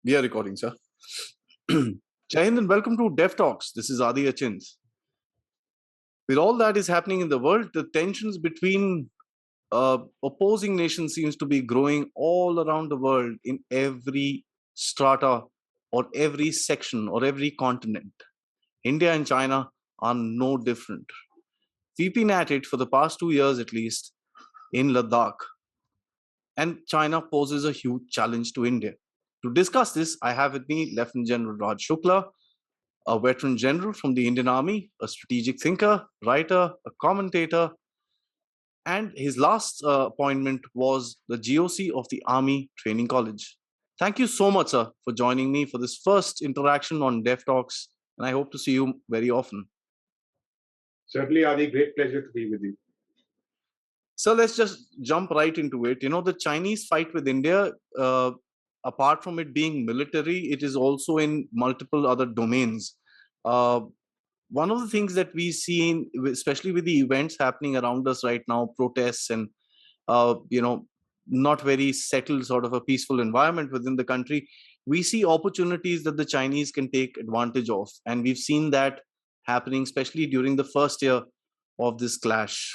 We are recording, sir. Jai Hind and welcome to Dev Talks. This is Aadi. With all that is happening in the world, the tensions between opposing nations seems to be growing all around the world in every strata or every section or every continent. India and China are no different. We've been at it for the past 2 years at least in Ladakh, and China poses a huge challenge to India. To discuss this, I have with me Lieutenant General Raj Shukla, a veteran general from the Indian Army, a strategic thinker, writer, a commentator, and his last appointment was the GOC of the Army Training College. Thank you so much, sir, for joining me for this first interaction on Dev Talks, and I hope to see you very often. Certainly, Adi, great pleasure to be with you. So let's just jump right into it. You know, the Chinese fight with India, apart from it being military, it is also in multiple other domains. One of the things that we see, especially with the events happening around us right now, protests and not very settled sort of a peaceful environment within the country, we see opportunities that the Chinese can take advantage of, and we've seen that happening, especially during the first year of this clash.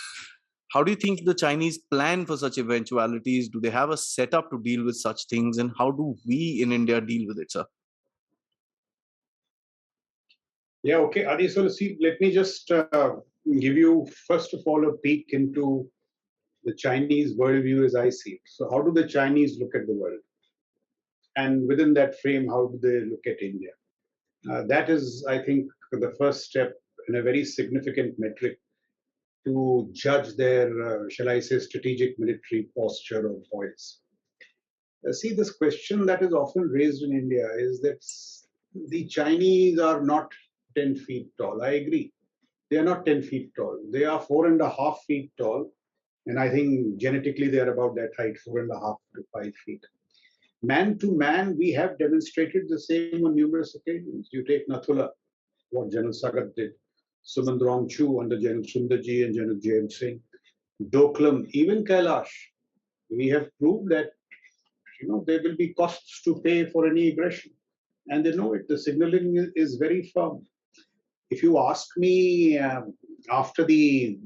How do you think the Chinese plan for such eventualities? Do they have a setup to deal with such things, and how do we in India deal with it, sir? Yeah, okay, Adi. So let me just give you first of all a peek into the Chinese worldview as I see it. So, how do the Chinese look at the world? And within that frame, how do they look at India? That is, I think, the first step in a very significant metric to judge their, shall I say, strategic military posture or poise. See, this question that is often raised in India is that the Chinese are not 10 feet tall. I agree. They are not 10 feet tall. They are 4.5 feet tall. And I think genetically they are about that height, 4.5 to 5 feet. Man to man, we have demonstrated the same on numerous occasions. You take Nathula, what General Sagat did, Sumandrang Chu under General Sundarji and General J.M. Singh, Doklam, even Kailash. We have proved that there will be costs to pay for any aggression. And they know it. The signaling is very firm. If you ask me, after the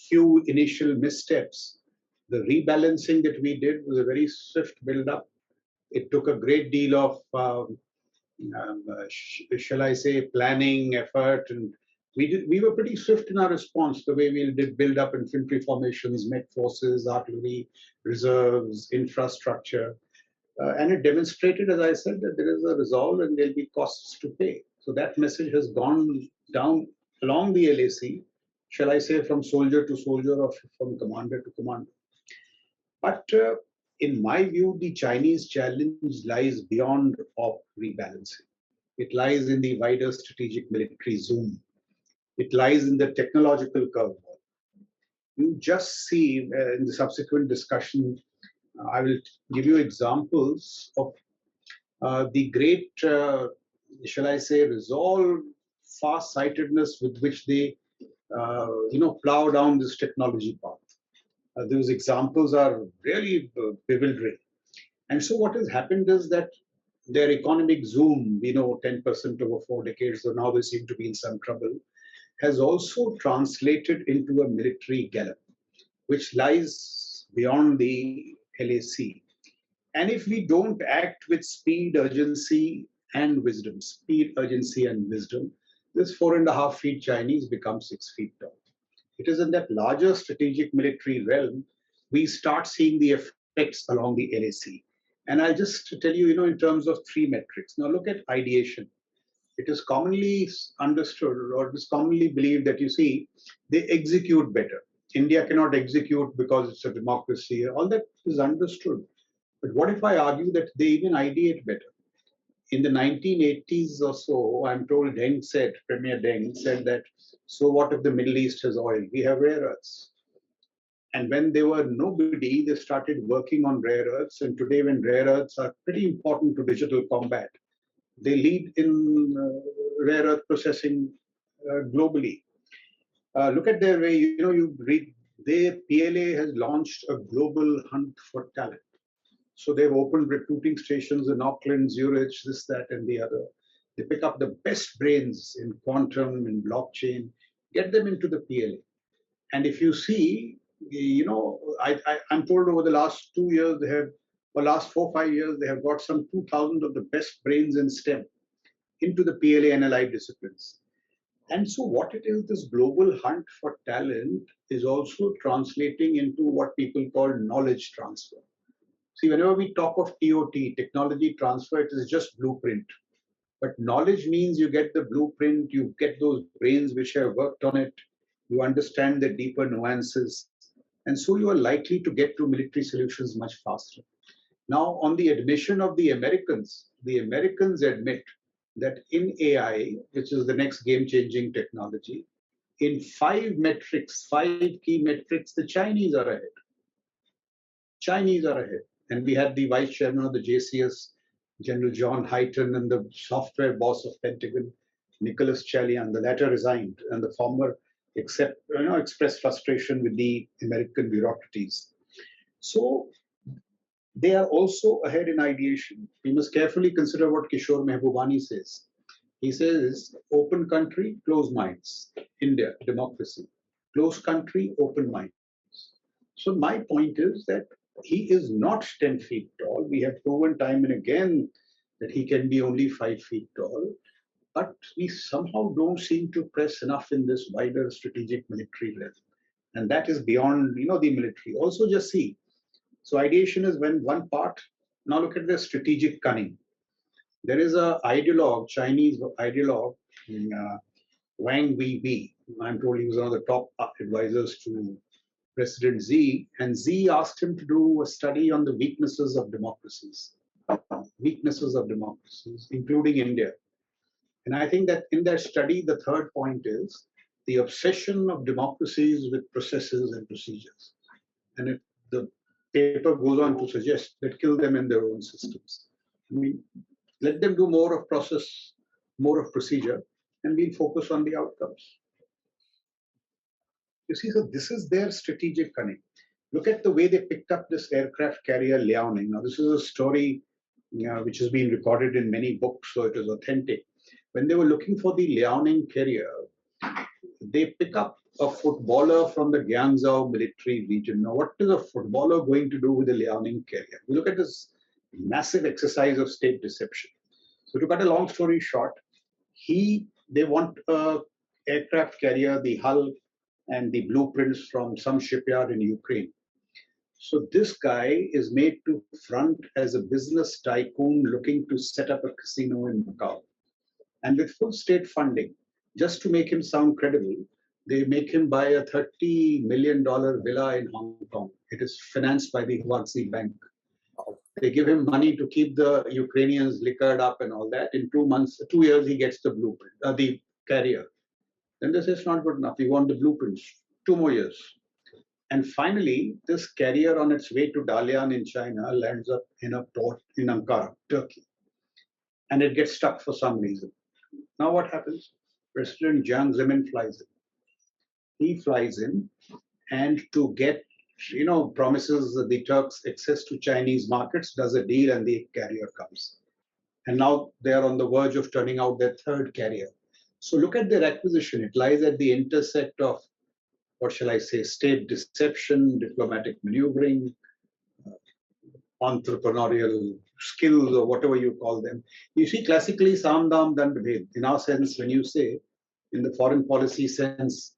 few initial missteps, the rebalancing that we did was a very swift build-up. It took a great deal of, shall I say, planning, effort, and we were pretty swift in our response. The way we did build up infantry formations, met forces, artillery, reserves, infrastructure. And it demonstrated, as I said, that there is a resolve and there'll be costs to pay. So that message has gone down along the LAC, shall I say, from soldier to soldier or from commander to commander. But in my view, the Chinese challenge lies beyond of rebalancing. It lies in the wider strategic military zoom. It lies in the technological curveball. You just see in the subsequent discussion, I will give you examples of the great, shall I say, resolve, far-sightedness with which they, plow down this technology path. Those examples are really bewildering. And so what has happened is that their economic zoom, 10% over 4 decades, so now they seem to be in some trouble, has also translated into a military gallop, which lies beyond the LAC. And if we don't act with speed, urgency, and wisdom, this 4.5 feet Chinese becomes 6 feet tall. It is in that larger strategic military realm we start seeing the effects along the LAC. And I'll just tell you, in terms of 3 metrics. Now look at ideation. It is commonly understood or it is commonly believed that, they execute better. India cannot execute because it's a democracy. All that is understood. But what if I argue that they even ideate better? In the 1980s or so, I'm told Premier Deng said that, so what if the Middle East has oil? We have rare earths. And when they were nobody, they started working on rare earths. And today, when rare earths are pretty important to digital combat, they lead in rare earth processing globally. Look at their way, you read, PLA has launched a global hunt for talent. So they've opened recruiting stations in Auckland, Zurich, this, that, and the other. They pick up the best brains in quantum and blockchain, get them into the PLA. And if you see, I'm told over the last 2 years, they have, or last 4, 5 years, they have got some 2,000 of the best brains in STEM into the PLA and allied disciplines. And so, what it is, this global hunt for talent is also translating into what people call knowledge transfer. See, whenever we talk of TOT, technology transfer, it is just blueprint. But knowledge means you get the blueprint, you get those brains which have worked on it, you understand the deeper nuances, and so you are likely to get to military solutions much faster. Now, on the admission of the Americans admit that in AI, which is the next game changing technology, in 5 metrics, 5 key metrics, the Chinese are ahead. Chinese are ahead. And we had the vice chairman of the JCS, General John Hyten, and the software boss of Pentagon, Nicholas Chalian. The latter resigned, and the former expressed frustration with the American bureaucracies. So they are also ahead in ideation. We must carefully consider what Kishore Mehbubani says. He says, open country, closed minds. India, democracy. Closed country, open minds. So my point is that he is not 10 feet tall. We have proven time and again that he can be only 5 feet tall. But we somehow don't seem to press enough in this wider strategic military realm. And that is beyond, the military. Also just see, so ideation is when one part. Now look at the strategic cunning. There is a ideologue, Chinese ideologue, Wang Weibi. I'm told he was one of the top advisors to President Xi, and Xi asked him to do a study on the weaknesses of democracies, including India. And I think that in that study, the third point is the obsession of democracies with processes and procedures. And the paper goes on to suggest that kill them in their own systems. I mean, let them do more of process, more of procedure, and we'll focus on the outcomes. You see, so this is their strategic cunning. Look at the way they picked up this aircraft carrier Liaoning. Now, this is a story which has been recorded in many books, so it is authentic. When they were looking for the Liaoning carrier, they pick up a footballer from the Guangzhou military region. Now, what is a footballer going to do with a Liaoning carrier? We look at this massive exercise of state deception. So, to cut a long story short, they want a aircraft carrier, the hull and the blueprints from some shipyard in Ukraine. So this guy is made to front as a business tycoon looking to set up a casino in Macau. And with full state funding, just to make him sound credible, they make him buy a $30 million villa in Hong Kong. It is financed by the Huaxi Bank. They give him money to keep the Ukrainians liquored up and all that. In 2 years, he gets the blueprint, the carrier. Then they say it's not good enough. We want the blueprints. 2 more years. And finally, this carrier on its way to Dalian in China lands up in a port in Ankara, Turkey. And it gets stuck for some reason. Now what happens? President Jiang Zemin flies in. He flies in and to get, promises the Turks access to Chinese markets, does a deal and the carrier comes. And now they are on the verge of turning out their third carrier. So look at their acquisition. It lies at the intersect of, what shall I say, state deception, diplomatic maneuvering, entrepreneurial skills, or whatever you call them. You see, classically, Sam Dam Dand Bhed. In our sense, when you say, in the foreign policy sense,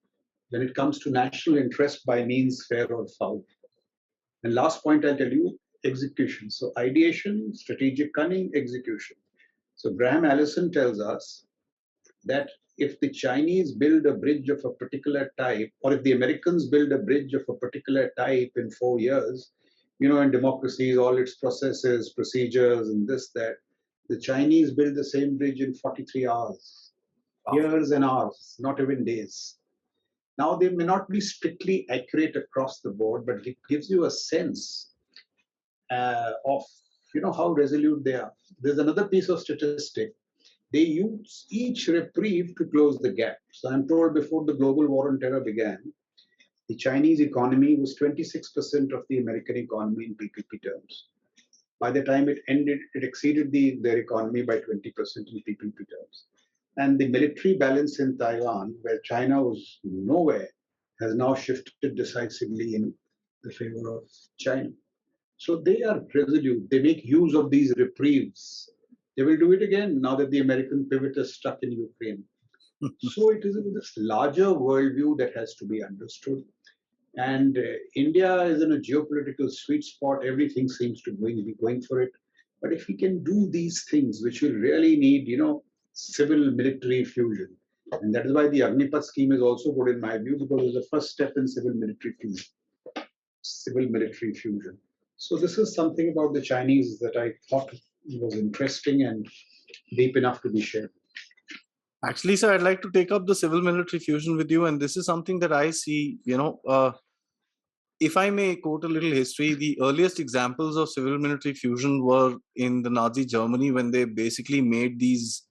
when it comes to national interest by means fair or foul. And last point I'll tell you, execution. So ideation, strategic cunning, execution. So Graham Allison tells us that if the Chinese build a bridge of a particular type, or if the Americans build a bridge of a particular type in 4 years, in democracies, all its processes, procedures, and this, that, the Chinese build the same bridge in 43 hours, years and hours, not even days. Now, they may not be strictly accurate across the board, but it gives you a sense of, how resolute they are. There's another piece of statistic. They use each reprieve to close the gap. So I'm told before the global war on terror began, the Chinese economy was 26% of the American economy in PPP terms. By the time it ended, it exceeded their economy by 20% in PPP terms. And the military balance in Taiwan, where China was nowhere, has now shifted decisively in the favor of China. So they are resolute. They make use of these reprieves. They will do it again now that the American pivot is stuck in Ukraine. So it is in this larger worldview that has to be understood. And India is in a geopolitical sweet spot. Everything seems to be going for it. But if we can do these things, which will really need, civil military fusion, and that is why the Agnipath scheme is also good in my view, because it's the first step in civil military fusion. Civil military fusion. So this is something about the Chinese that I thought was interesting and deep enough to be shared. Actually, sir, I'd like to take up the civil military fusion with you. And this is something that I see, if I may quote a little history, the earliest examples of civil military fusion were in the Nazi Germany when they basically made these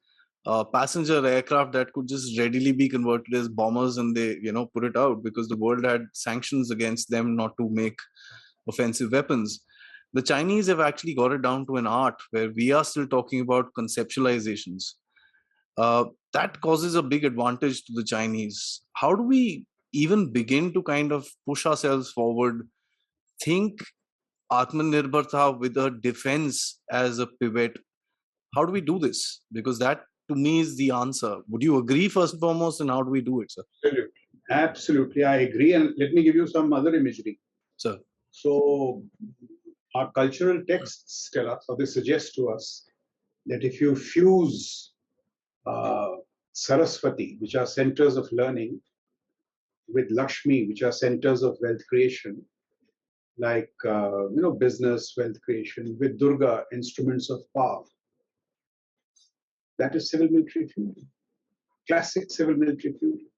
passenger aircraft that could just readily be converted as bombers, and they, put it out because the world had sanctions against them not to make offensive weapons. The Chinese have actually got it down to an art where we are still talking about conceptualizations. Uh, that causes a big advantage to the Chinese. How do we even begin to kind of push ourselves forward, think Atmanirbharta with a defense as a pivot? How do we do this? Because that to me is the answer. Would you agree first and foremost, and how do we do it, sir? Absolutely. Absolutely, I agree. And let me give you some other imagery. Sir. So, our cultural texts tell us, or they suggest to us, that if you fuse uh, Saraswati, which are centers of learning, with Lakshmi, which are centers of wealth creation, like business, wealth creation, with Durga, instruments of power, that is civil military fusion, classic civil military fusion.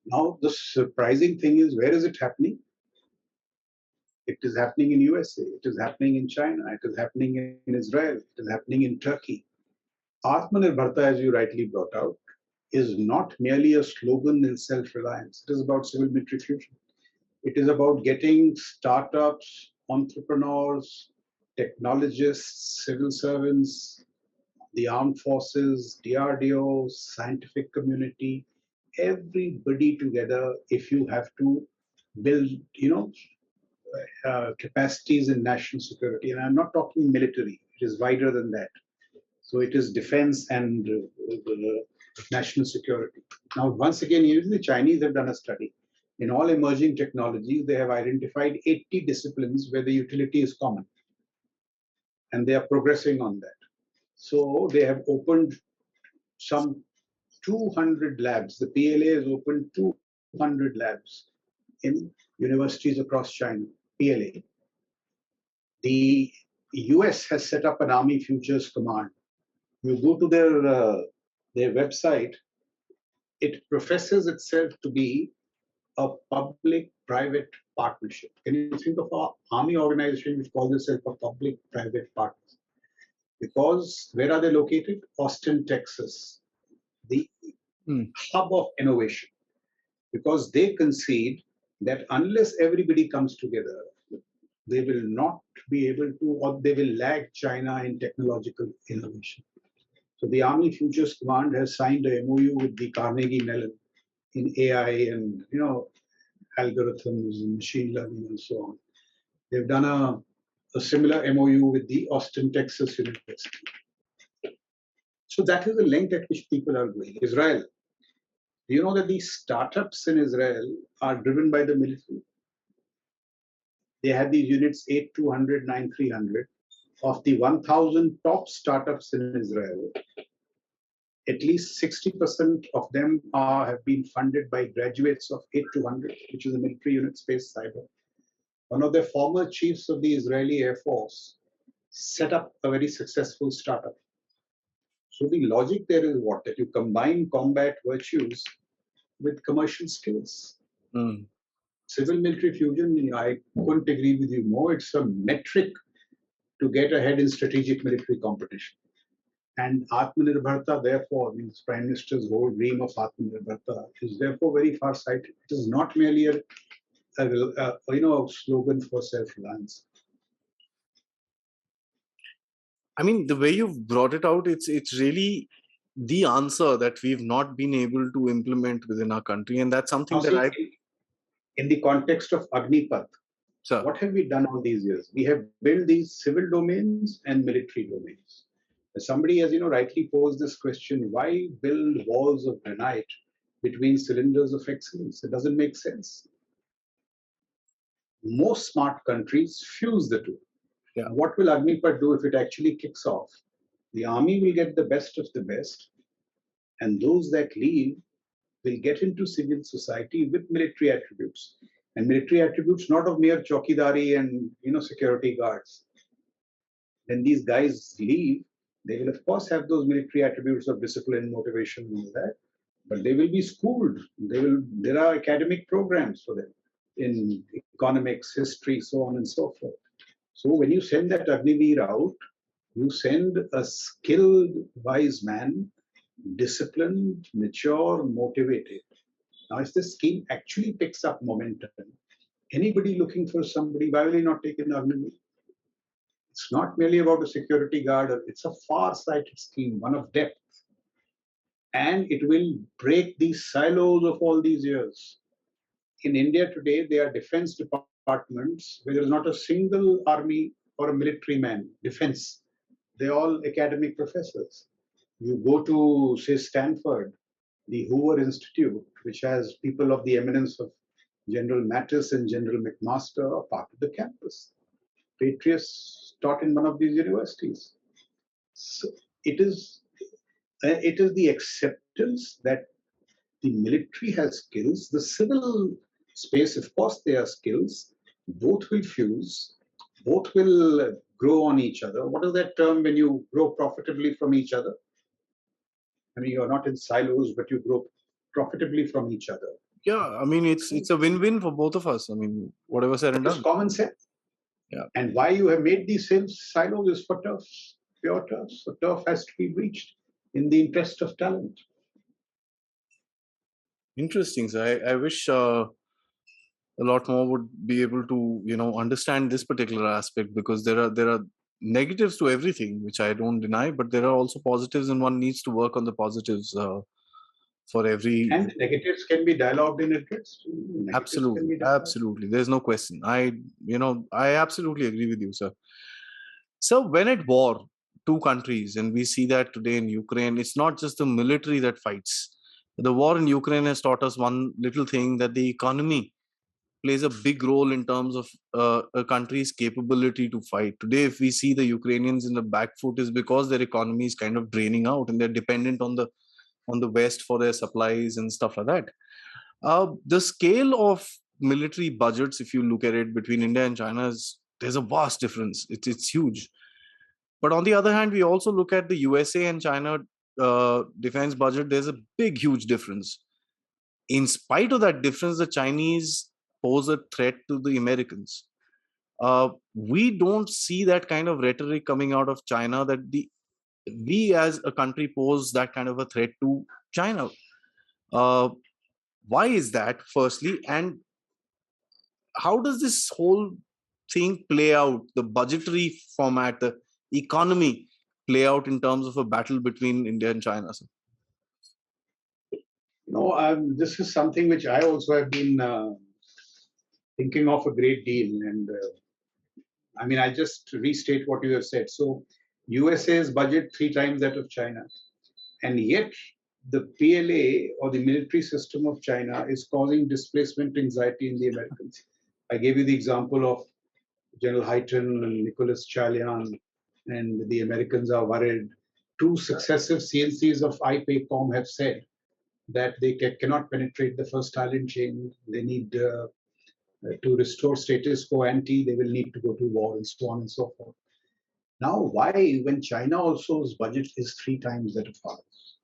Now, the surprising thing is, where is it happening? It is happening in USA, it is happening in China, it is happening in Israel, it is happening in Turkey. Atmanirbharta, as you rightly brought out, is not merely a slogan in self-reliance. It is about civil military fusion. It is about getting startups, entrepreneurs, technologists, civil servants, the armed forces, DRDO, scientific community, everybody together if you have to build, capacities in national security. And I'm not talking military, it is wider than that. So it is defense and national security. Now, once again, even the Chinese have done a study. In all emerging technologies, they have identified 80 disciplines where the utility is common. And they are progressing on that. So they have opened some 200 labs. The PLA has opened 200 labs in universities across China. PLA. The US has set up an Army Futures Command. You go to their website, it professes itself to be a public-private partnership. Can you think of an army organization which calls itself a public-private partnership? Because where are they located? Austin, Texas, the hub of innovation. Because they concede that unless everybody comes together, they will not be able to, or they will lag China in technological innovation. So the Army Futures Command has signed a MOU with the Carnegie Mellon in AI and algorithms and machine learning and so on. They've done a similar MOU with the Austin, Texas University. So that is the length at which people are going. Israel. Do you know that these startups in Israel are driven by the military? They have these units 8200, 9300. Of the 1,000 top startups in Israel, at least 60% of them have been funded by graduates of 8200, which is a military unit space cyber. One of the former chiefs of the Israeli Air Force set up a very successful startup. So the logic there is what? That you combine combat virtues with commercial skills. Civil military fusion, I couldn't agree with you more. It's a metric to get ahead in strategic military competition. And Atmanirbharta, therefore, means Prime Minister's whole dream of Atmanirbharta is therefore very far-sighted. It is not merely a slogan for self-reliance. I mean, the way you've brought it out, it's really the answer that we've not been able to implement within our country, and that's Now, something that see, I, in the context of Agnipath, sir. what have we done all these years? We have built these civil domains and military domains. Somebody has, rightly posed this question: why build walls of granite between cylinders of excellence? It doesn't make sense. Most smart countries fuse the two. Yeah. What will Agnipath do if it actually kicks off? The army will get the best of the best, and those that leave will get into civil society with military attributes. And military attributes not of mere chokidari and security guards. When these guys leave, they will of course have those military attributes of discipline, motivation, and all that, but they will be schooled. There are academic programs for them in economics, history, so on and so forth. So when you send that Agniveer out, you send a skilled, wise man, disciplined, mature, motivated. Now, if this scheme actually picks up momentum, anybody looking for somebody, why will he not take an Agniveer? It's not merely about a security guard, it's a far-sighted scheme, one of depth. And it will break these silos of all these years. In India today, there are defense departments where there is not a single army or a military man, defense. They're all academic professors. You go to, say, Stanford, the Hoover Institute, which has people of the eminence of General Mattis and General McMaster, are part of the campus. Patriots taught in one of these universities. So it is the acceptance that the military has skills, the civil space, of course, there are skills. Both will fuse, both will grow on each other. What is that term when you grow profitably from each other? I mean, you're not in silos, but you grow profitably from each other. Yeah, I mean, it's a win-win for both of us. I mean, whatever said and It's done. common sense. Yeah. And why you have made these silos is for turf, pure turf. So turf has to be breached in the interest of talent. Interesting. So I wish a lot more would be able to, understand this particular aspect, because there are negatives to everything, which I don't deny, but there are also positives, and one needs to work on the positives for every. And negatives can be dialogued in address. Negatives can Absolutely, be dialogued. absolutely. There's no question. I absolutely agree with you, sir. So when at war, two countries, and we see that today in Ukraine, it's not just the military that fights. The war in Ukraine has taught us one little thing, that the economy plays a big role in terms of a country's capability to fight. Today, if we see the Ukrainians in the back foot, is because their economy is kind of draining out, and they're dependent on the West for their supplies and stuff like that. The scale of military budgets, if you look at it between India and China, there's a vast difference. It's huge. But on the other hand, we also look at the USA and China defense budget. There's a big, huge difference. In spite of that difference, the Chinese pose a threat to the Americans. We don't see that kind of rhetoric coming out of China, that we as a country pose that kind of a threat to China. Uh, why is that, firstly? And how does this whole thing play out, the budgetary format, the economy play out in terms of a battle between India and China, sir? This is something which I also have been thinking of a great deal. And I mean, I just restate what you have said. So, USA's budget 3 times that of China. And yet, the PLA or the military system of China is causing displacement anxiety in the Americans. I gave you the example of General Hyten and Nicholas Chalian, and the Americans are worried. 2 successive CNCs of IPACOM have said that they cannot penetrate the first talent chain. They need to restore status quo ante, they will need to go to war, and so on and so forth. Now, why, when China also's budget is 3 times that of ours,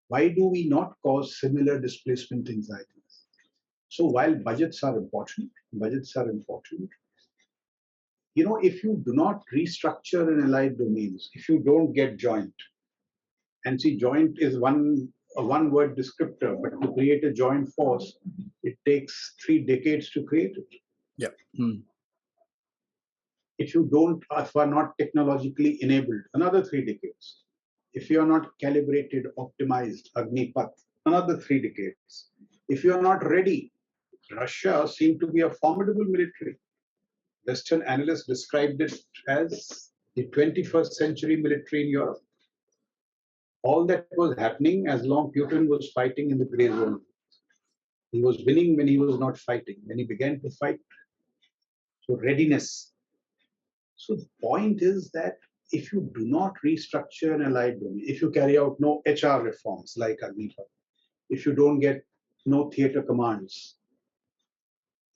why do we not cause similar displacement anxieties? So while budgets are important, if you do not restructure in allied domains, if you don't get joint, and see, joint is a one-word descriptor, but to create a joint force, it takes 3 decades to create it. Yeah. Hmm. If you are not technologically enabled, another 3 decades. If you are not calibrated, optimized, Agnipath, another 3 decades. If you are not ready, Russia seemed to be a formidable military. Western analysts described it as the 21st century military in Europe. All that was happening as long Putin was fighting in the gray zone. He was winning when he was not fighting. When he began to fight, so readiness. So the point is that if you do not restructure an allied domain, if you carry out no HR reforms like Agnipath, if you don't get no theater commands,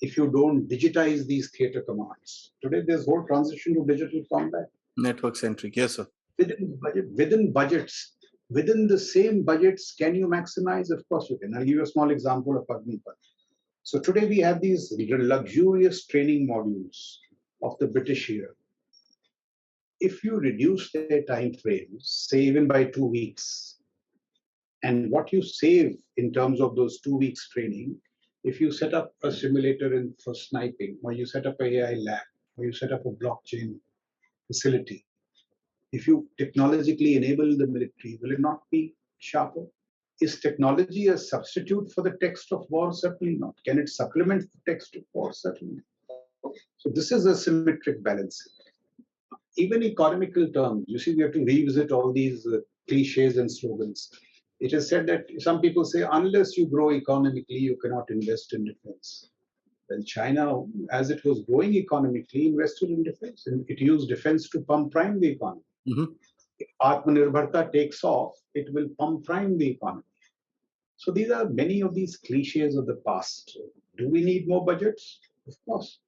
if you don't digitize these theater commands, today there's whole transition to digital combat. Network centric, yes, sir. Within budgets, within the same budgets, can you maximize? Of course you can. I'll give you a small example of Agnipath. So today we have these luxurious training modules of the British here. If you reduce their time frames, say even by 2 weeks, and what you save in terms of those 2 weeks training, if you set up a simulator for sniping, or you set up a AI lab, or you set up a blockchain facility, if you technologically enable the military, will it not be sharper? Is technology a substitute for the text of war? Certainly not. Can it supplement the text of war? Certainly. So this is a symmetric balance. Even economical terms, you see, we have to revisit all these cliches and slogans. It is said that some people say, unless you grow economically, you cannot invest in defense. Well, China, as it was growing economically, invested in defense, and it used defense to pump prime the economy. Mm-hmm. If Atmanirbharta takes off, it will pump prime the economy. So these are many of these cliches of the past. Do we need more budgets? Of course.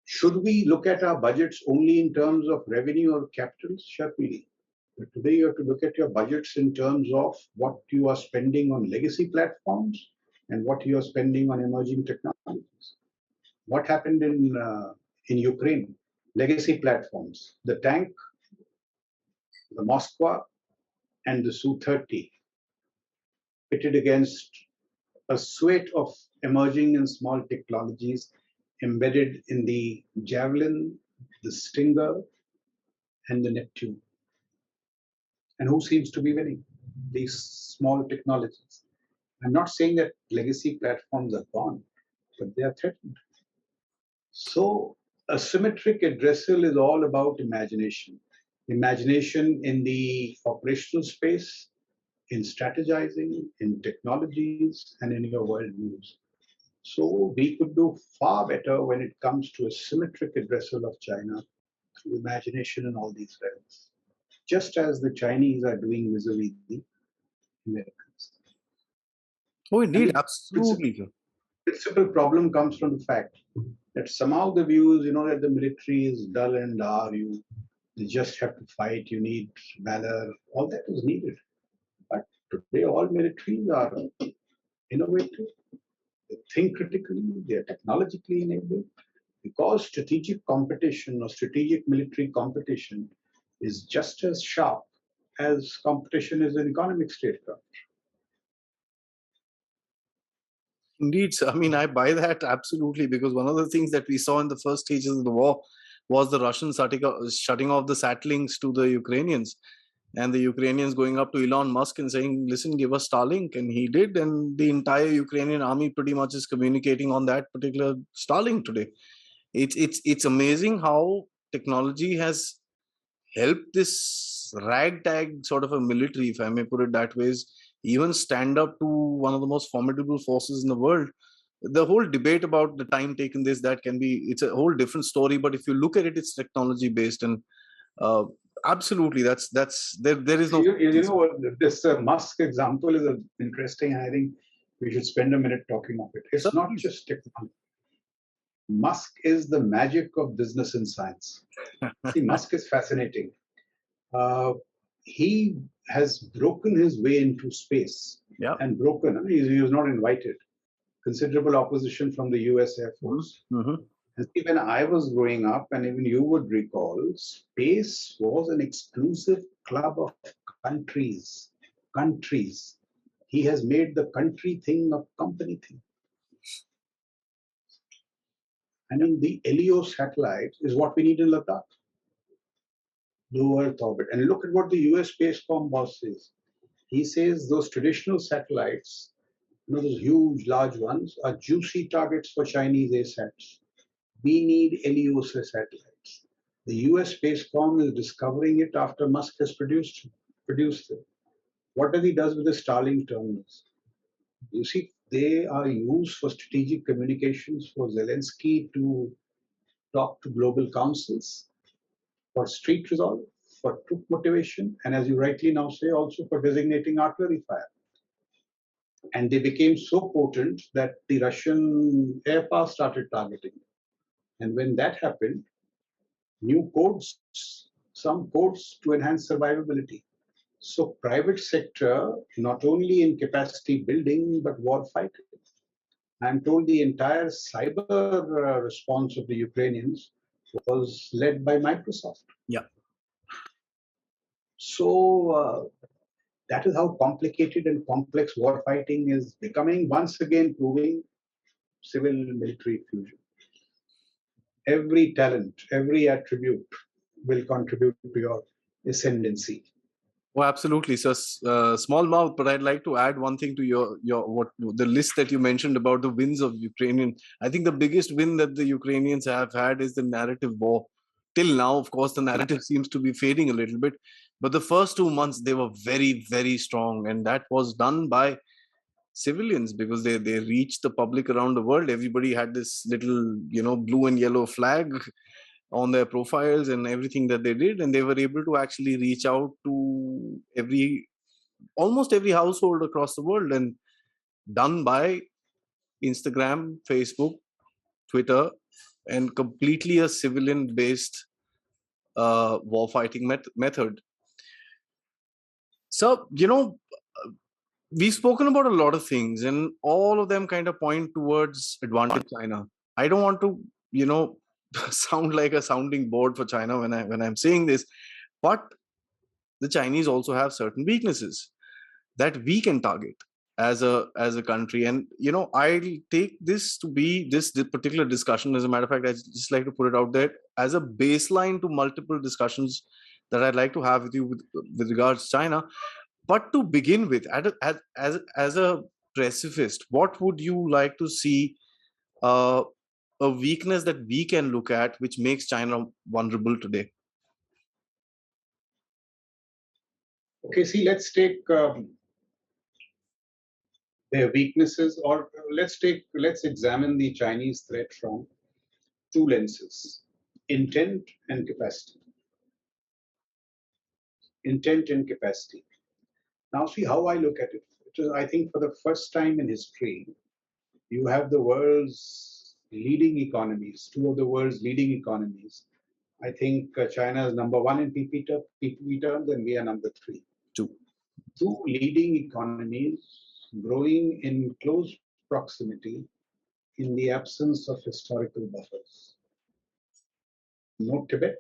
Should we look at our budgets only in terms of revenue or capital? Certainly. But today you have to look at your budgets in terms of what you are spending on legacy platforms and what you are spending on emerging technologies. What happened in Ukraine? Legacy platforms, the tank, the Moskva, and the Su-30 pitted against a suite of emerging and small technologies embedded in the Javelin, the Stinger, and the Neptune. And who seems to be winning? These small technologies. I'm not saying that legacy platforms are gone, but they are threatened. So a symmetric addressal is all about imagination. Imagination in the operational space, in strategizing, in technologies, and in your worldviews. So we could do far better when it comes to a symmetric addressal of China through imagination in all these realms, just as the Chinese are doing vis-a-vis the Americans. Oh, indeed, And the absolutely, sir. principal problem comes from the fact that somehow the views, that the military is dull and dull, you just have to fight, you need valor, all that is needed. But today all militaries are innovative, they think critically, they are technologically enabled, because strategic competition or strategic military competition is just as sharp as competition is in economic statecraft. Indeed, sir. I mean, I buy that absolutely, because one of the things that we saw in the first stages of the war was the Russians shutting off the sat links to the Ukrainians, and the Ukrainians going up to Elon Musk and saying, "Listen, give us Starlink," and he did, and the entire Ukrainian army pretty much is communicating on that particular Starlink today. It's amazing how technology has helped this ragtag sort of a military, if I may put it that way, even stand up to one of the most formidable forces in the world. The whole debate about the time taken, this, that can be, it's a whole different story. But if you look at it, it's technology based, and uh, absolutely, that's there is no. You know what? This Musk example is interesting, and I think we should spend a minute talking of it. It's not Certainly. just technology. Musk is the magic of business and science. See, Musk is fascinating. Uh, he has broken his way into space, Yeah. and broken. I mean, he was not invited. Considerable opposition from the US Air Force. Mm-hmm. And see, when I was growing up, and even you would recall, space was an exclusive club of countries. Countries. He has made the country thing a company thing. I mean, the LEO satellite is what we need in Ladakh, low Earth orbit. And look at what the US Space boss says. He says those traditional satellites, those huge, large ones, are juicy targets for Chinese ASATs. We need LEO satellites. The US Space is discovering it after Musk has produced it. What does he does with the Starlink terminals? You see, they are used for strategic communications for Zelensky to talk to global councils, for street resolve, for troop motivation, and as you rightly now say, also for designating artillery fire. And they became so potent that the Russian air power started targeting. And when that happened, new codes, some codes to enhance survivability. So private sector, not only in capacity building, but war fighting. I'm told the entire cyber response of the Ukrainians was led by Microsoft. Yeah. So that is how complicated and complex war fighting is becoming, once again proving civil military fusion. Every talent, every attribute will contribute to your ascendancy. Oh, absolutely. So, small mouth, but I'd like to add one thing to your what the list that you mentioned about the wins of Ukrainian. I think the biggest win that the Ukrainians have had is the narrative war. Till now, of course, the narrative seems to be fading a little bit, but the first 2 months they were very, very strong, and that was done by civilians because they reached the public around the world. Everybody had this little, blue and yellow flag on their profiles and everything that they did, and they were able to actually reach out to almost every household across the world, and done by Instagram, Facebook, Twitter, and completely a civilian based war fighting method. So, we've spoken about a lot of things, and all of them kind of point towards advantage China. I don't want to, sound like a sounding board for China when I'm saying this, but the Chinese also have certain weaknesses that we can target as a country. And I'll take this to be this particular discussion. As a matter of fact, I just like to put it out there as a baseline to multiple discussions that I'd like to have with you with regards to China. But to begin with, as a pacifist, what would you like to see a weakness that we can look at which makes China vulnerable today? Okay, see, let's take their weaknesses, or let's examine the Chinese threat from two lenses: intent and capacity. Intent and capacity. Now, see how I look at it. I think for the first time in history, you have the world's leading economies, two of the world's leading economies. I think China is number one in PPP terms, and we are number three. Two leading economies growing in close proximity in the absence of historical buffers. No Tibet,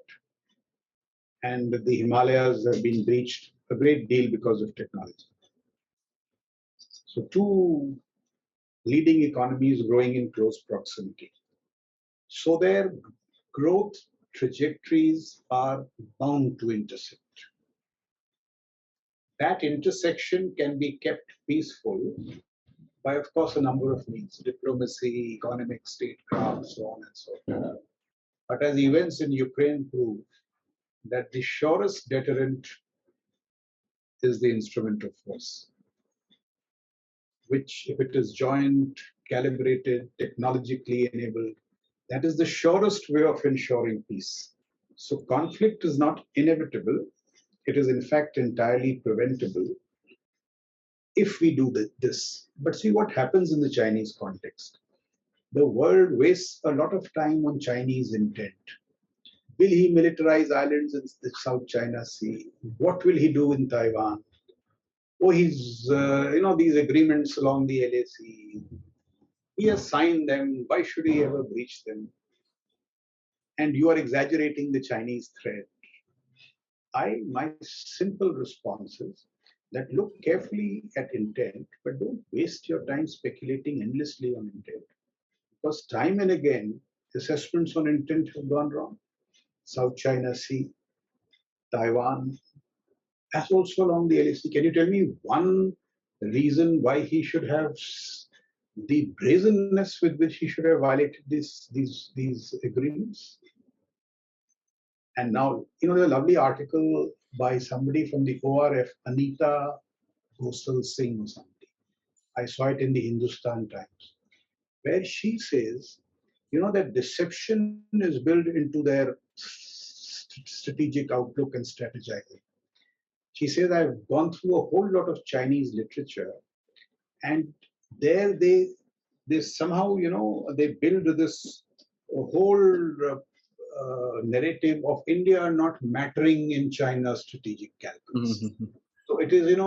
and the Himalayas have been breached a great deal because of technology. So, two leading economies growing in close proximity. So, their growth trajectories are bound to intersect. That intersection can be kept peaceful by, of course, a number of means: diplomacy, economic statecraft, so on and so forth. But as events in Ukraine prove, that the surest deterrent is the instrument of force, which, if it is joined, calibrated, technologically enabled, that is the surest way of ensuring peace. So conflict is not inevitable. It is in fact entirely preventable if we do this. But see what happens in the Chinese context. The world wastes a lot of time on Chinese intent. Will he militarize islands in the South China Sea? What will he do in Taiwan? Oh, he's, these agreements along the LAC. He has signed them. Why should he ever breach them? And you are exaggerating the Chinese threat. My simple response is that look carefully at intent, but don't waste your time speculating endlessly on intent. Because time and again, assessments on intent have gone wrong. South China Sea, Taiwan, as also along the LAC. Can you tell me one reason why he should have the brazenness with which he should have violated these agreements? And now, there's a lovely article by somebody from the ORF, Anita Gosal Singh or something. I saw it in the Hindustan Times, where she says, that deception is built into their strategic outlook and strategizing. She says, I've gone through a whole lot of Chinese literature, and there they somehow, they build this whole narrative of India not mattering in China's strategic calculus. So it is,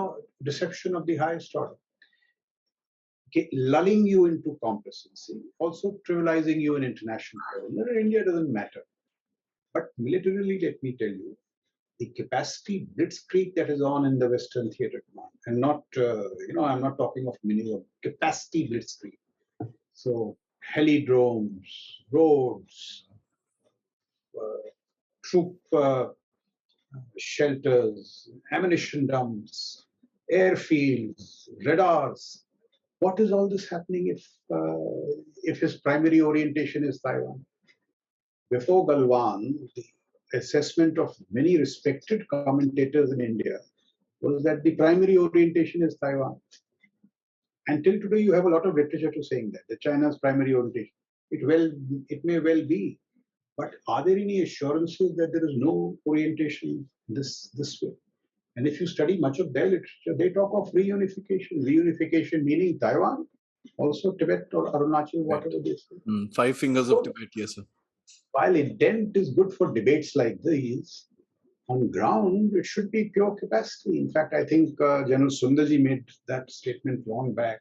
deception of the highest order. Okay, lulling you into complacency, also trivializing you in international forum. India doesn't matter. But militarily, let me tell you, the capacity blitzkrieg that is on in the Western Theatre Command, and not, I'm not talking of minimum, capacity blitzkrieg. So, helidromes, roads, troop shelters, ammunition dumps, airfields, radars. What is all this happening if his primary orientation is Taiwan? Before Galwan, the assessment of many respected commentators in India was that the primary orientation is Taiwan. Until today, you have a lot of literature to saying that China's primary orientation. It may well be, but are there any assurances that there is no orientation this way? And if you study much of their literature, they talk of reunification. Reunification meaning Taiwan, also Tibet or Arunachal, whatever they say. 5 fingers of Tibet, yes, sir. While intent is good for debates like these, on ground, it should be pure capacity. In fact, I think General Sundarji made that statement long back,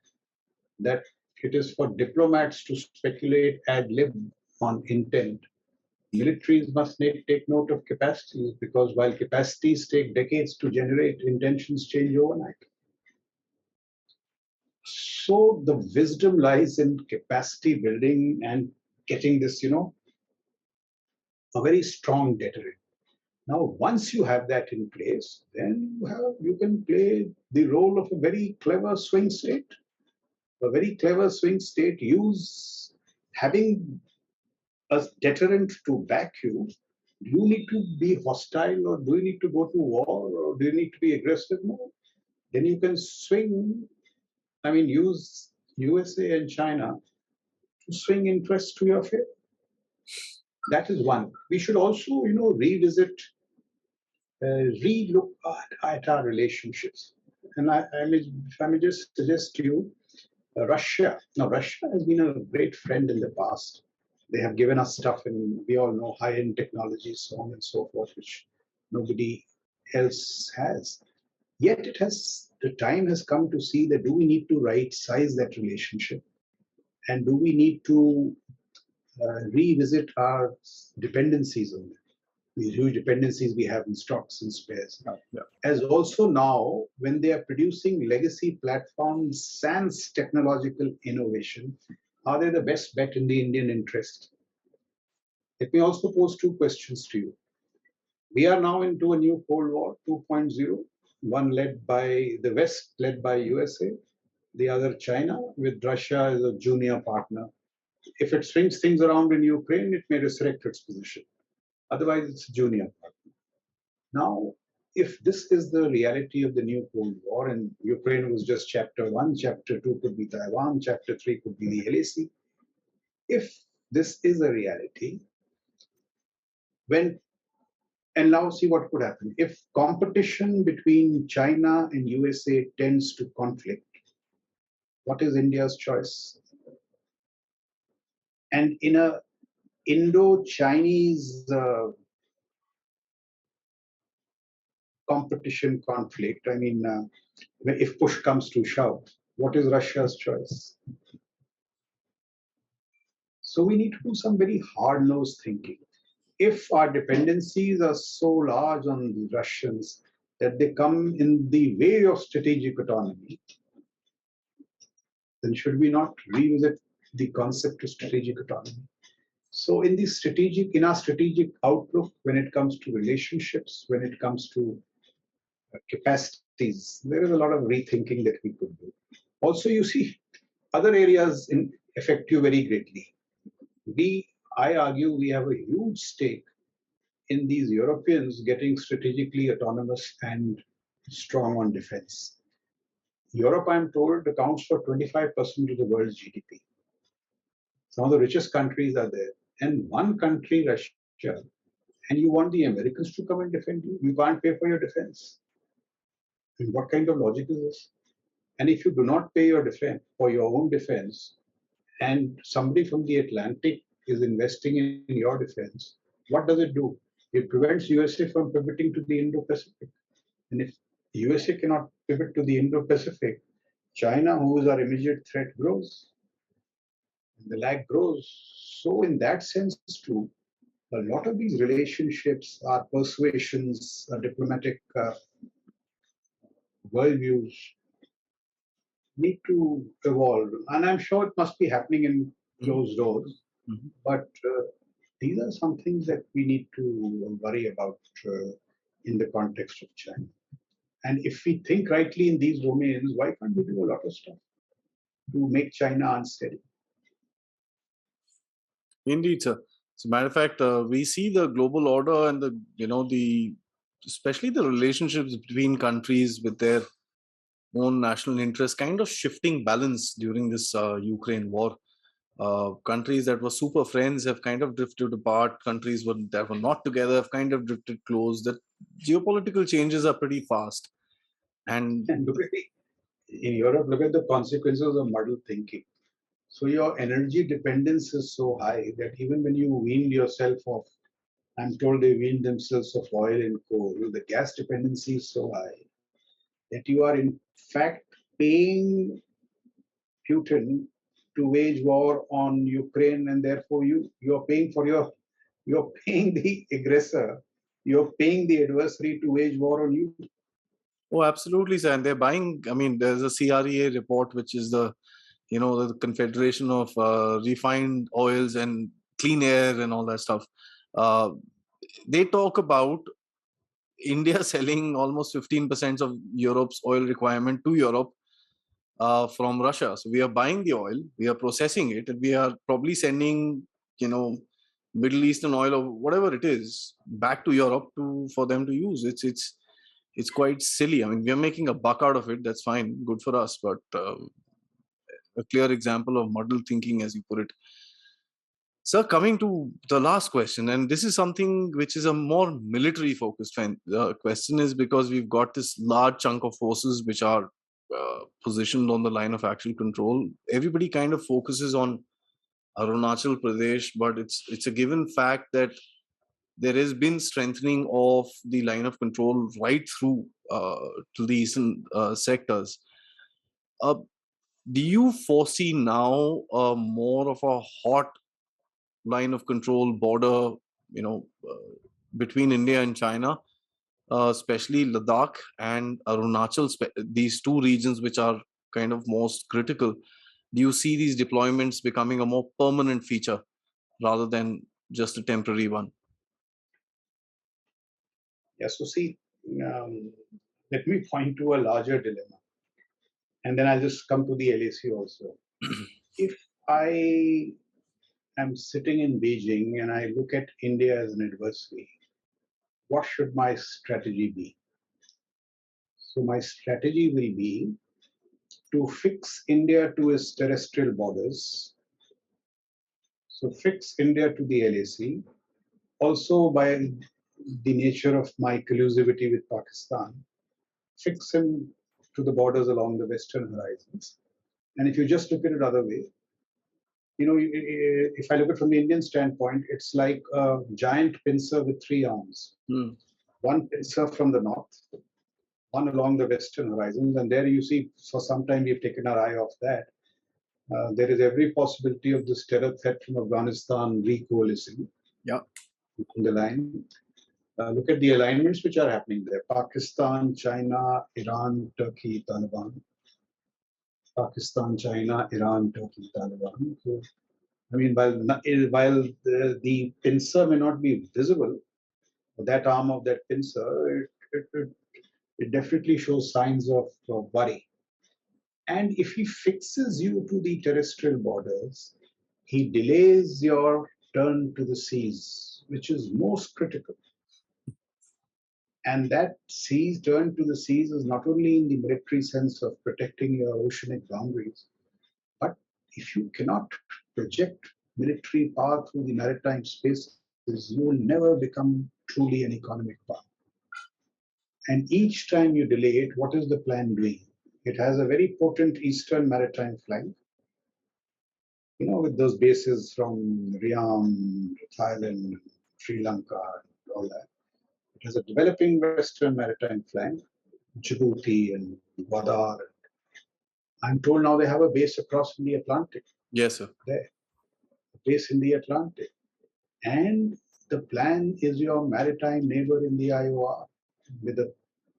that it is for diplomats to speculate ad lib on intent. Militaries must take note of capacities, because while capacities take decades to generate, intentions change overnight. So the wisdom lies in capacity building and getting this, a very strong deterrent. Now, once you have that in place, then you can play the role of a very clever swing state. A very clever swing state having a deterrent to back you. Do you need to be hostile, or do you need to go to war, or do you need to be aggressive? No. Then you can swing, use USA and China to swing interests to your favor. That is one. We should also, revisit, re-look at our relationships. And if I may just suggest to you, Russia. Now, Russia has been a great friend in the past. They have given us stuff, and we all know high-end technology, so on and so forth, which nobody else has. Yet the time has come to see that do we need to right-size that relationship? And do we need to revisit our dependencies on them? These huge dependencies we have in stocks and spares. Yeah. As also now, when they are producing legacy platforms sans technological innovation, are they the best bet in the Indian interest? Let me also pose two questions to you. We are now into a new Cold War 2.0, one led by the West, led by USA, the other China, with Russia as a junior partner. If it swings things around in Ukraine, it may resurrect its position. Otherwise, it's a junior partner. Now, if this is the reality of the new Cold War, and Ukraine was just chapter 1, chapter 2 could be Taiwan, chapter 3 could be the LAC. If this is a reality, and now see what could happen. If competition between China and USA tends to conflict, what is India's choice? And in a Indo-Chinese competition conflict, if push comes to shove, what is Russia's choice? So we need to do some very hard-nosed thinking. If our dependencies are so large on the Russians that they come in the way of strategic autonomy, then should we not revisit the concept of strategic autonomy? So in our strategic outlook, when it comes to relationships, when it comes to capacities, there is a lot of rethinking that we could do. Also, you see, other areas affect you very greatly. I argue, we have a huge stake in these Europeans getting strategically autonomous and strong on defense. Europe, I'm told, accounts for 25% of the world's GDP. Some of the richest countries are there. And one country, Russia, and you want the Americans to come and defend you? You can't pay for your defense. I mean, what kind of logic is this? And if you do not pay your defense for your own defense, and somebody from the Atlantic is investing in your defense, what does it do? It prevents USA from pivoting to the Indo-Pacific. And if USA cannot pivot to the Indo-Pacific, China, who is our immediate threat, grows. And the lag grows. So in that sense too, a lot of these relationships, our persuasions, diplomatic worldviews need to evolve. And I'm sure it must be happening in closed doors. Mhm. But these are some things that we need to worry about in the context of China. And if we think rightly in these domains, why can't we do a lot of stuff to make China unsteady? Indeed, sir. As a matter of fact, we see the global order and the especially the relationships between countries with their own national interests kind of shifting balance during this Ukraine war. Countries that were super friends have kind of drifted apart. Countries that were not together have kind of drifted close. The geopolitical changes are pretty fast. And And look at in Europe, look at the consequences of muddled thinking. So your energy dependence is so high that even when you wean yourself off, I'm told they wean themselves of oil and coal, the gas dependency is so high that you are in fact paying Putin to wage war on Ukraine, and therefore you're paying for you're paying the aggressor, you're paying the adversary to wage war on you. oh, absolutely, sir. And they're buying. I mean, there's a CREA report, which is the Confederation of Refined Oils and Clean Air and all that stuff. Uh, they talk about India selling almost 15% of Europe's oil requirement to Europe from Russia. So we are buying the oil, we are processing it, and we are probably sending, you know, Middle Eastern oil or whatever it is back to Europe for them to use. It's quite silly. I mean, we are making a buck out of it. That's fine, good for us. But a clear example of muddled thinking, as you put it. Sir, coming to the last question, and this is something which is a more military focused question, is because we've got this large chunk of forces which are positioned on the line of actual control. Everybody kind of focuses on Arunachal Pradesh, but it's a given fact that there has been strengthening of the line of control right through to the eastern sectors. Uh, do you foresee now more of a hot line of control border, you know, between India and China, especially Ladakh and Arunachal, these two regions which are kind of most critical? Do you see these deployments becoming a more permanent feature rather than just a temporary one? Yeah, so see, um, let me point to a larger dilemma, and then I'll just come to the LAC also. If I am sitting in Beijing and I look at India as an adversary, what should my strategy be? So my strategy will be to fix India to its terrestrial borders. So fix India to the LAC. Also, by the nature of my collusivity with Pakistan, fix him to the borders along the western horizons. And if you just look at it other way, you know, if I look at it from the Indian standpoint, it's like a giant pincer with three arms. Hmm. One pincer from the north, one along the western horizons, and there you see for some time we've taken our eye off that. There is every possibility of this terror threat from Afghanistan recoalescing Yeah. on the line. Look at the alignments which are happening there: Pakistan, China, Iran, Turkey, Taliban. Pakistan, China, Iran, Turkey, Taliban. So I mean, while the pincer may not be visible, that arm of that pincer, it definitely shows signs of worry. And if he fixes you to the terrestrial borders, he delays your turn to the seas, which is most critical. And that seas turn to the seas is not only in the military sense of protecting your oceanic boundaries, but if you cannot project military power through the maritime spaces, you will never become truly an economic power. And each time you delay it, what is the plan doing? It has a very potent eastern maritime flank, with those bases from Riam, Thailand, Sri Lanka, and all that. It has a developing western maritime flank, Djibouti and Gwadar. I'm told now they have a base across in the Atlantic. Yes, sir. There, a base in the Atlantic. And the plan is your maritime neighbor in the IOR with a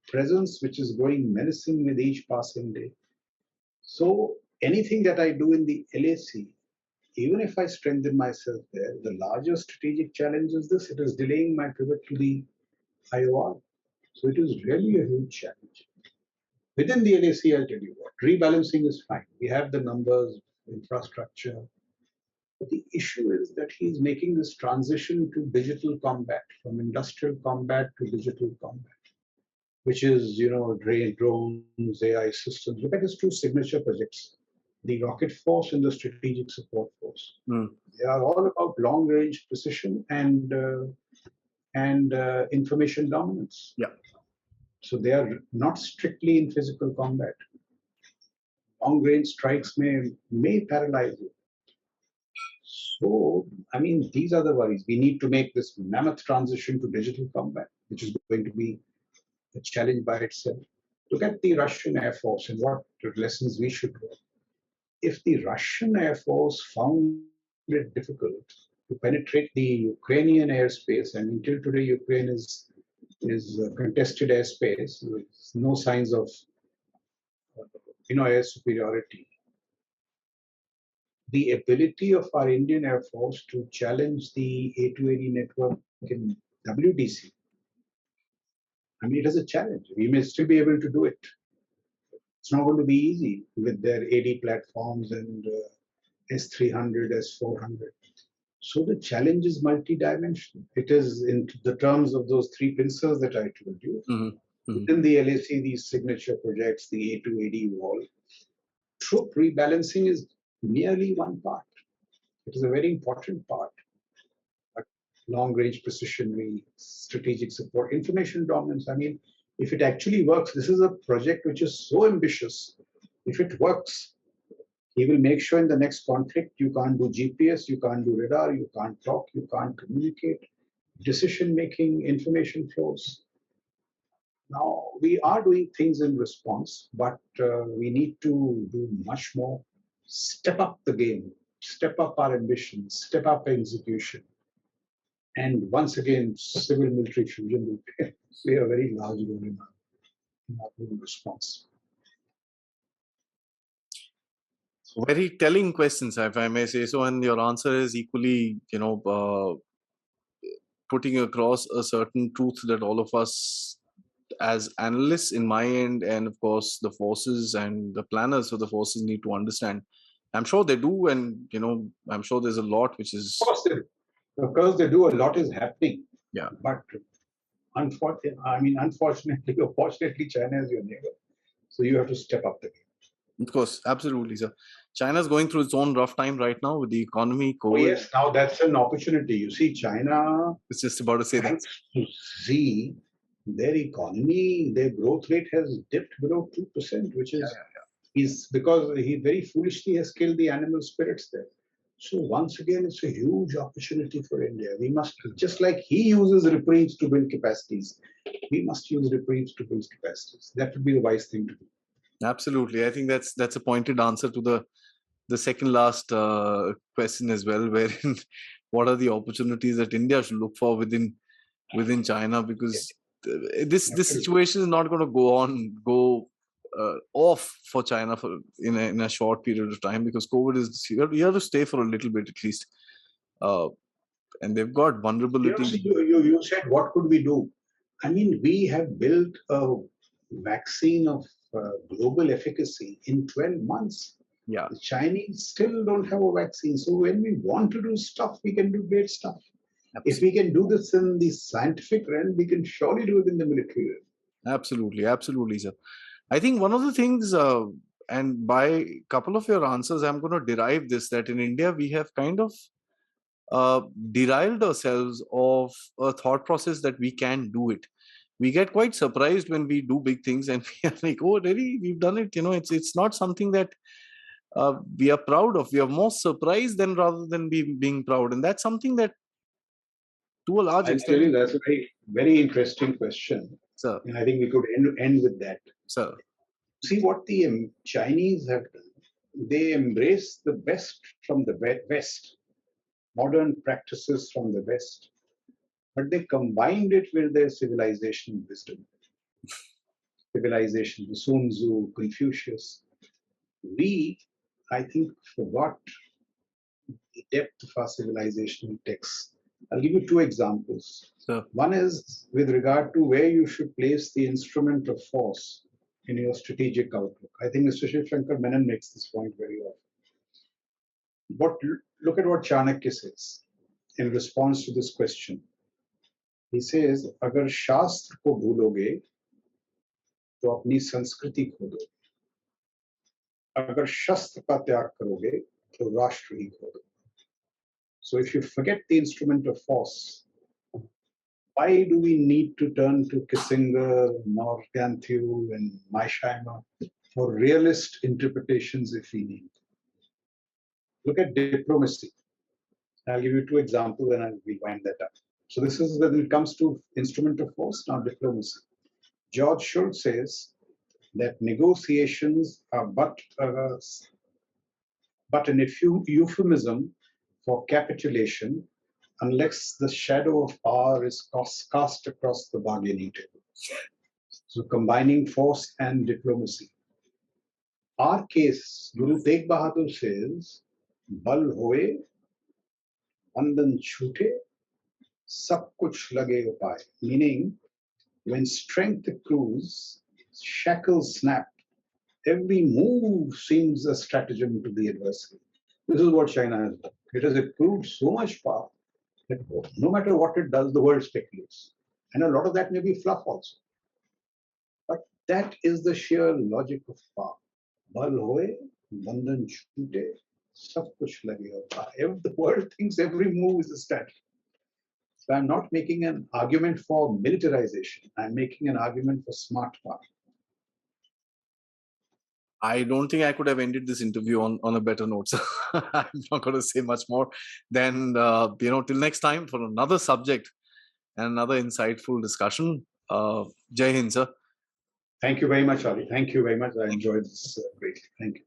presence which is growing menacing with each passing day. So anything that I do in the LAC, even if I strengthen myself there, the larger strategic challenge is this: it is delaying my pivot to the IOR. So it is really a huge challenge. Within the LAC, I'll tell you what, rebalancing is fine. We have the numbers, infrastructure. But the issue is that he's making this transition to digital combat, from industrial combat to digital combat, which is, drones, AI systems. Look at his two signature projects, the Rocket Force and the Strategic Support Force. Mm. They are all about long-range precision and information dominance. Yeah. So they are not strictly in physical combat. Long-range strikes may paralyze you. So, I mean, these are the worries. We need to make this mammoth transition to digital combat, which is going to be a challenge by itself. Look at the Russian Air Force and what lessons we should learn. If the Russian Air Force found it difficult to penetrate the Ukrainian airspace, and until today Ukraine is contested airspace with no signs of air superiority. The ability of our Indian Air Force to challenge the A280 network in WDC, I mean, it is a challenge. We may still be able to do it. It's not going to be easy with their AD platforms and S300, S400. So the challenge is multidimensional. It is in the terms of those three pincers that I told you. Mm-hmm. Mm-hmm. Within the LAC, these signature projects, the A280 Wall, troop rebalancing is merely one part. It is a very important part. But long-range precision, strategic support, information dominance. I mean, if it actually works, this is a project which is so ambitious. If it works, he will make sure in the next conflict you can't do GPS, you can't do radar, you can't talk, you can't communicate, decision making, information flows. Now, we are doing things in response, but we need to do much more. Step up the game, step up our ambition, step up execution. And once again, civil military fusion will play a very large role in our response. Very telling questions, if I may say so, and your answer is equally, putting across a certain truth that all of us as analysts in my end, and of course the forces and the planners for the forces need to understand. I'm sure they do, and I'm sure there's a lot which is. Of course they do. A lot is happening. Yeah. But unfortunately or fortunately, China is your neighbor, so you have to step up the game. Of course, absolutely, sir. China's going through its own rough time right now with the economy, COVID. Oh, yes, now that's an opportunity. You see, China. It's just about to say that. To see their economy, their growth rate has dipped below 2%, which is because he very foolishly has killed the animal spirits there. So once again, it's a huge opportunity for India. We must, just like he uses reprieves to build capacities, we must use reprieves to build capacities. That would be the wise thing to do. Absolutely. I think that's a pointed answer to the second last question as well, wherein what are the opportunities that India should look for within China, because this situation is not going to go off for China for in a short period of time, because COVID is you have to stay for a little bit at least, uh, and they've got vulnerabilities. You said, what could we do? I mean, we have built a vaccine of global efficacy in 12 months. Yeah, The Chinese still don't have a vaccine. So when we want to do stuff, we can do great stuff. If we can do this in the scientific realm, we can surely do it in the military realm. absolutely, sir. I think one of the things, and by a couple of your answers, I'm going to derive this, that in India we have kind of uh, derailed ourselves of a thought process that we can do it. We get quite surprised when we do big things, and we are like, "Oh, really? We've done it!" It's not something that we are proud of. We are more surprised than rather than being proud, and that's something that, to a large I'll tell extent, you, that's a very interesting question. sir, And I think we could end with that. sir, See what the Chinese have done. They embrace the best from the West, modern practices from the West, but they combined it with their civilization wisdom. Civilization, Sun Tzu, Confucius. We, I think, forgot the depth of our civilizational texts. I'll give you two examples. sir. One is with regard to where you should place the instrument of force in your strategic outlook. I think Mr. Shiv Shankar Menon makes this point very often. But look at what Chanakya says in response to this question. He says, अगर शास्त्र को भूलोगे तो अपनी संस्कृति खो दो, अगर शस्त्र का त्याग करोगे तो राष्ट्र ही खो दो. So if you forget the instrument of force, why do we need to turn to Kissinger, Nortanthu, and Meisheimer for realist interpretations if we need? Look at diplomacy. I'll give you two examples and I'll wind that up. So this is when it comes to instrument of force, now diplomacy. George Shultz says that negotiations are but an euphemism for capitulation unless the shadow of power is cast across the bargaining table. So combining force and diplomacy. Our case, Guru Tegh Bahadur says, bal hoye, bandan chhute, sab kuch lage upay. Meaning, when strength accrues, shackles snap, every move seems a stratagem to the adversary. This is what China has done. It has accrued so much power that no matter what it does, the world speculates. And a lot of that may be fluff also. But that is the sheer logic of power. Bal hoye, bandan chhute, sab kuch lage upay. The world thinks every move is a strategy. So I'm not making an argument for militarization. I'm making an argument for smart power. I don't think I could have ended this interview on a better note. So I'm not going to say much more than, till next time for another subject and another insightful discussion. Jai Hind, sir. Thank you very much, Ali. Thank you very much. I enjoyed this greatly. Thank you.